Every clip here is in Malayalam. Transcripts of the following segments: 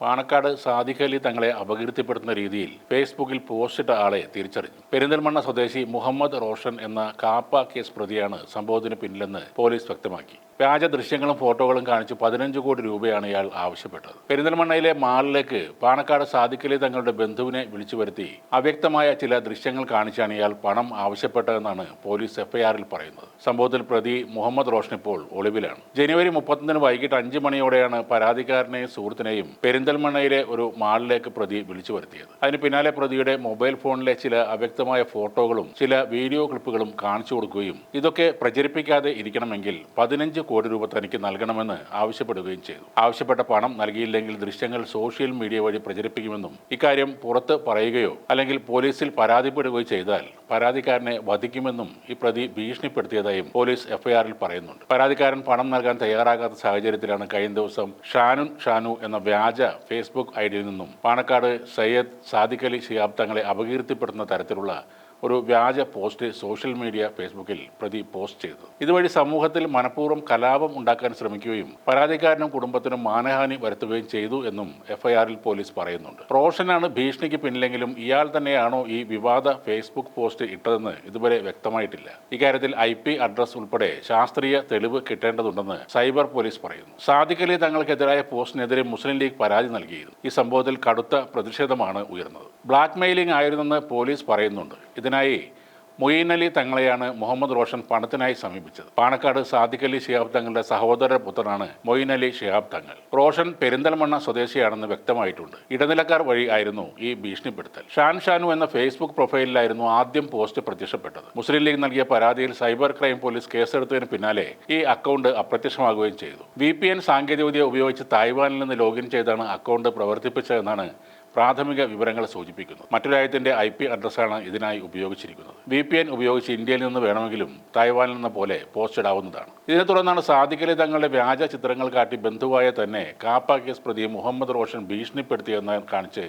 പാണക്കാട് സാദിഖ് അലി തങ്ങളെ അപകീർത്തിപ്പെടുത്തുന്ന രീതിയിൽ ഫേസ്ബുക്കിൽ പോസ്റ്റിട്ട ആളെ തിരിച്ചറിഞ്ഞു. പെരിന്തൽമണ്ണ സ്വദേശി മുഹമ്മദ് റോഷൻ എന്ന കാപ്പ കേസ് പ്രതിയാണ് സംഭവത്തിന് പിന്നിലെന്ന് പോലീസ് വ്യക്തമാക്കി. വ്യാജ ദൃശ്യങ്ങളും ഫോട്ടോകളും കാണിച്ച് 15 കോടി രൂപയാണ് ഇയാൾ ആവശ്യപ്പെട്ടത്. പെരിന്തൽമണ്ണയിലെ മാളിലേക്ക് പാണക്കാട് സാദിഖ് അലി തങ്ങളുടെ ബന്ധുവിനെ വിളിച്ചു വരുത്തി അവ്യക്തമായ ചില ദൃശ്യങ്ങൾ കാണിച്ചാണ് ഇയാൾ പണം ആവശ്യപ്പെട്ടതെന്നാണ് പോലീസ് എഫ്ഐആറിൽ പറയുന്നത്. സംഭവത്തിൽ പ്രതി മുഹമ്മദ് റോഷൻ ഇപ്പോൾ ഒളിവിലാണ്. ജനുവരി 31 വൈകിട്ട് 5 മണിയോടെയാണ് പരാതിക്കാരനെയും സുഹൃത്തിനെയും പെരിന്തൽമണ്ണയിലെ ഒരു മാളിലേക്ക് പ്രതി വിളിച്ചു വരുത്തിയത്. അതിന് പിന്നാലെ പ്രതിയുടെ മൊബൈൽ ഫോണിലെ ചില അവ്യക്തമായ ഫോട്ടോകളും ചില വീഡിയോ ക്ലിപ്പുകളും കാണിച്ചു കൊടുക്കുകയും ഇതൊക്കെ പ്രചരിപ്പിക്കാതെ ഇരിക്കണമെങ്കിൽ 15 കോടി രൂപ തനിക്ക് നൽകണമെന്ന് ആവശ്യപ്പെടുകയും ചെയ്തു. ആവശ്യപ്പെട്ട പണം നൽകിയില്ലെങ്കിൽ ദൃശ്യങ്ങൾ സോഷ്യൽ മീഡിയ വഴി പ്രചരിപ്പിക്കുമെന്നും ഇക്കാര്യം പുറത്ത് പറയുകയോ അല്ലെങ്കിൽ പോലീസിൽ പരാതിപ്പെടുകയോ ചെയ്താൽ പരാതിക്കാരനെ വധിക്കുമെന്നും ഈ പ്രതി ഭീഷണിപ്പെടുത്തിയതായും പോലീസ് എഫ്ഐആറിൽ പറയുന്നുണ്ട്. പരാതിക്കാരൻ പണം നൽകാൻ തയ്യാറാകാത്ത സാഹചര്യത്തിലാണ് കഴിഞ്ഞ ദിവസം ഷാനു എന്ന വ്യാജ ഫേസ്ബുക്ക് ഐഡിയിൽ നിന്നും പാണക്കാട് സയ്യദ് സാദിഖ് അലി ശിഹാബ് തങ്ങളെ അപകീർത്തിപ്പെടുത്തുന്ന തരത്തിലുള്ള ഒരു വ്യാജ പോസ്റ്റ് സോഷ്യൽ മീഡിയ ഫേസ്ബുക്കിൽ പ്രതി പോസ്റ്റ് ചെയ്തു. ഇതുവഴി സമൂഹത്തിൽ മനഃപൂർവ്വം കലാപം ഉണ്ടാക്കാൻ ശ്രമിക്കുകയും പരാതിക്കാരനും കുടുംബത്തിനും മാനഹാനി വരുത്തുകയും ചെയ്തു എന്നും എഫ്ഐആറിൽ പോലീസ് പറയുന്നുണ്ട്. റോഷനാണ് ഭീഷണിക്ക് പിന്നിലെങ്കിലും ഇയാൾ തന്നെയാണോ ഈ വിവാദ ഫേസ്ബുക്ക് പോസ്റ്റ് ഇട്ടതെന്ന് ഇതുവരെ വ്യക്തമായിട്ടില്ല. ഇക്കാര്യത്തിൽ IP അഡ്രസ് ഉൾപ്പെടെ ശാസ്ത്രീയ തെളിവ് കിട്ടേണ്ടതുണ്ടെന്ന് സൈബർ പോലീസ് പറയുന്നു. സാദിഖ് അലി തങ്ങൾക്കെതിരായ പോസ്റ്റിനെതിരെ മുസ്ലിം ലീഗ് പരാതി നൽകിയിരുന്നു. ഈ സംഭവത്തിൽ കടുത്ത പ്രതിഷേധമാണ് ഉയർന്നത്. ബ്ലാക്ക് മെയിലിംഗ് ആയിരുന്നെന്ന് പോലീസ് പറയുന്നുണ്ട്. ഇതിനായി മൊയ്ൻ അലി തങ്ങളെയാണ് മുഹമ്മദ് റോഷൻ പണത്തിനായി സമീപിച്ചത്. പാണക്കാട് സാദിഖ് അലി ശിഹാബ് തങ്ങളുടെ സഹോദര പുത്രനാണ് മൊയ്ൻ അലി ശിഹാബ് തങ്ങൾ. റോഷൻ പെരിന്തൽമണ്ണ സ്വദേശിയാണെന്ന് വ്യക്തമായിട്ടുണ്ട്. ഇടനിലക്കാർ വഴി ആയിരുന്നു ഈ ഭീഷണിപ്പെടുത്തൽ. ഷാനു എന്ന ഫേസ്ബുക്ക് പ്രൊഫൈലിലായിരുന്നു ആദ്യം പോസ്റ്റ് പ്രത്യക്ഷപ്പെട്ടത്. മുസ്ലിം ലീഗ് നൽകിയ പരാതിയിൽ സൈബർ ക്രൈം പോലീസ് കേസെടുത്തതിന് പിന്നാലെ ഈ അക്കൗണ്ട് അപ്രത്യക്ഷമാകുകയും ചെയ്തു. VPN സാങ്കേതികവിദ്യ ഉപയോഗിച്ച് തായ്വാനിൽ നിന്ന് ലോഗിൻ ചെയ്താണ് അക്കൗണ്ട് പ്രവർത്തിപ്പിച്ചതെന്നാണ് പ്രാഥമിക വിവരങ്ങൾ സൂചിപ്പിക്കുന്നത്. മറ്റു രാജ്യത്തിന്റെ IP അഡ്രസ്സാണ് ഇതിനായി ഉപയോഗിച്ചിരിക്കുന്നത്. VPN ഉപയോഗിച്ച് ഇന്ത്യയിൽ നിന്ന് വേണമെങ്കിലും തായ്വാനിൽ നിന്ന് പോലെ പോസ്റ്റ് ഇടാവുന്നതാണ്. ഇതിനെ തുടർന്നാണ് സാദിഖ് അലി തങ്ങളുടെ വ്യാജ ചിത്രങ്ങൾ കാട്ടി ബന്ധുവായ തന്നെ കാപ്പ കേസ് പ്രതി മുഹമ്മദ് റോഷൻ ഭീഷണിപ്പെടുത്തിയെന്ന് കാണിച്ച്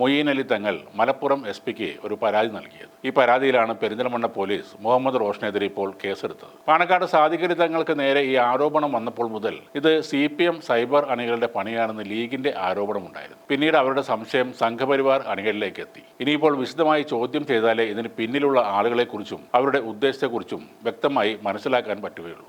മൊയ്ൻ അലി തങ്ങൾ മലപ്പുറം SP-ക്ക് ഒരു പരാതി നൽകിയത്. ഈ പരാതിയിലാണ് പെരിന്തൽമണ്ണ പോലീസ് മുഹമ്മദ് റോഷനെതിരെ ഇപ്പോൾ കേസെടുത്തത്. പാണക്കാട് സാദിഖ് അലി തങ്ങൾക്ക് നേരെ ഈ ആരോപണം വന്നപ്പോൾ മുതൽ ഇത് CPM സൈബർ അണികളുടെ പണിയാണെന്ന് ലീഗിന്റെ ആരോപണമുണ്ടായിരുന്നു. പിന്നീട് അവരുടെ സംശയം സംഘപരിവാർ അണികളിലേക്ക് എത്തി. ഇനിയിപ്പോൾ വിശദമായി ചോദ്യം ചെയ്താലേ ഇതിന് പിന്നിലുള്ള ആളുകളെക്കുറിച്ചും അവരുടെ ഉദ്ദേശത്തെക്കുറിച്ചും വ്യക്തമായി മനസ്സിലാക്കാൻ പറ്റുകയുള്ളൂ.